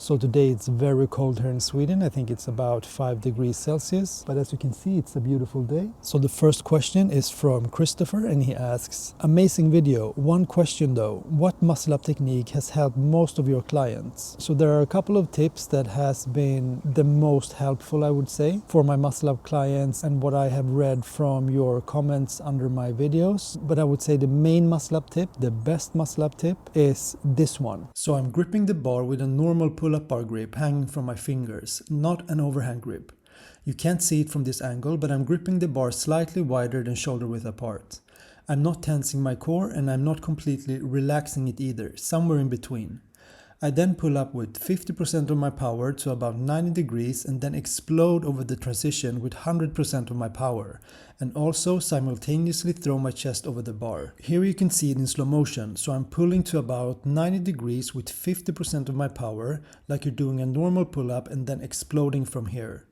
So today it's very cold here in Sweden. I think it's about 5 degrees Celsius, but as you can see, it's a beautiful day. So the first question is from Christopher, and he asks, amazing video. One question though, what muscle up technique has helped most of your clients? So there are a couple of tips that has been the most helpful, I would say, for my muscle up clients and what I have read from your comments under my videos. But I would say the main muscle up tip, the best muscle up tip, is this one. So I'm gripping the bar with a normal pull-up bar grip hanging from my fingers, not an overhand grip. You can't see it from this angle, but I'm gripping the bar slightly wider than shoulder width apart. I'm not tensing my core and I'm not completely relaxing it either, somewhere in between. I then pull up with 50% of my power to about 90 degrees and then explode over the transition with 100% of my power, and also simultaneously throw my chest over the bar. Here you can see it in slow motion, so I'm pulling to about 90 degrees with 50% of my power, like you're doing a normal pull-up, and then exploding from here.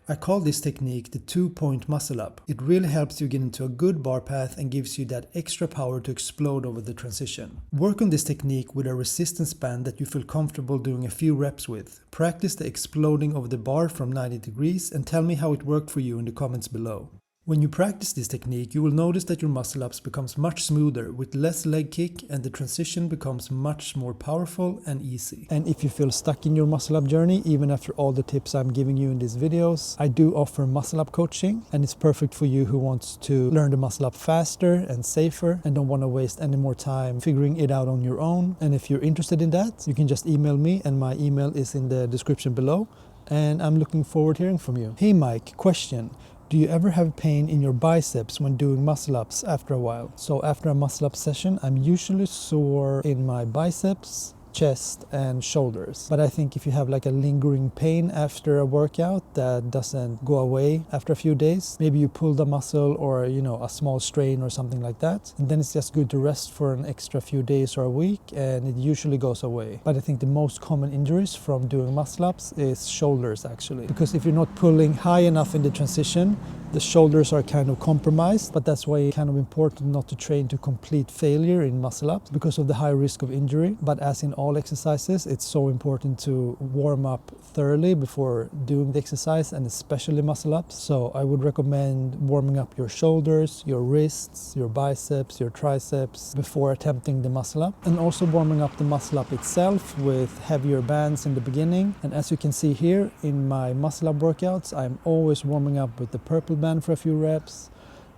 I call this technique the 2-point muscle up. It really helps you get into a good bar path and gives you that extra power to explode over the transition. Work on this technique with a resistance band that you feel comfortable doing a few reps with. Practice the exploding over the bar from 90 degrees and tell me how it worked for you in the comments below. When you practice this technique, you will notice that your muscle ups becomes much smoother with less leg kick, and the transition becomes much more powerful and easy. And if you feel stuck in your muscle up journey, even after all the tips I'm giving you in these videos, I do offer muscle up coaching, and it's perfect for you who wants to learn the muscle up faster and safer and don't want to waste any more time figuring it out on your own. And if you're interested in that, you can just email me, and my email is in the description below, and I'm looking forward to hearing from you. Hey Mike, question. Do you ever have pain in your biceps when doing muscle ups after a while? So after a muscle up session, I'm usually sore in my biceps, chest and shoulders. But I think if you have like a lingering pain after a workout that doesn't go away after a few days, maybe you pulled a muscle or a small strain or something like that, and then it's just good to rest for an extra few days or a week, and it usually goes away. But I think the most common injuries from doing muscle ups is shoulders, actually, because if you're not pulling high enough in the transition, the shoulders are kind of compromised. But that's why it's kind of important not to train to complete failure in muscle ups because of the high risk of injury. But as in all exercises, it's so important to warm up thoroughly before doing the exercise, and especially muscle ups. So I would recommend warming up your shoulders, your wrists, your biceps, your triceps before attempting the muscle up, and also warming up the muscle up itself with heavier bands in the beginning. And as you can see here in my muscle up workouts, I'm always warming up with the purple band for a few reps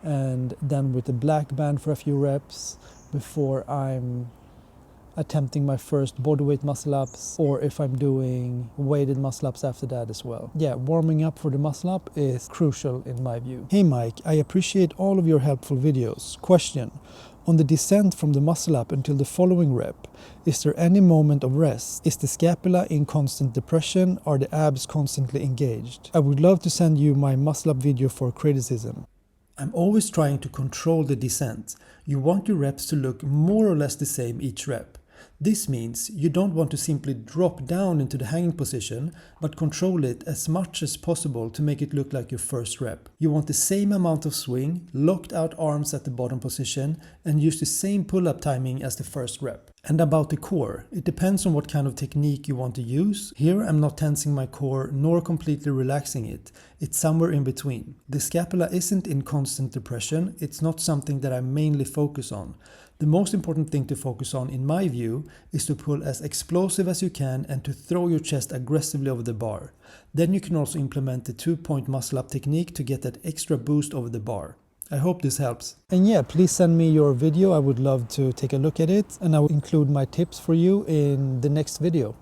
and then with the black band for a few reps before I'm attempting my first bodyweight muscle ups, or if I'm doing weighted muscle ups after that as well. Yeah, warming up for the muscle up is crucial in my view. Hey Mike, I appreciate all of your helpful videos. Question. On the descent from the muscle up until the following rep, is there any moment of rest? Is the scapula in constant depression? Are the abs constantly engaged? I would love to send you my muscle up video for criticism. I'm always trying to control the descent. You want your reps to look more or less the same each rep. This means you don't want to simply drop down into the hanging position, but control it as much as possible to make it look like your first rep. You want the same amount of swing, locked out arms at the bottom position, and use the same pull-up timing as the first rep. And about the core, it depends on what kind of technique you want to use. Here I'm not tensing my core nor completely relaxing it. It's somewhere in between. The scapula isn't in constant depression. It's not something that I mainly focus on. The most important thing to focus on, in my view, is to pull as explosive as you can and to throw your chest aggressively over the bar. Then you can also implement the 2-point muscle up technique to get that extra boost over the bar. I hope this helps. And yeah, please send me your video. I would love to take a look at it, and I will include my tips for you in the next video.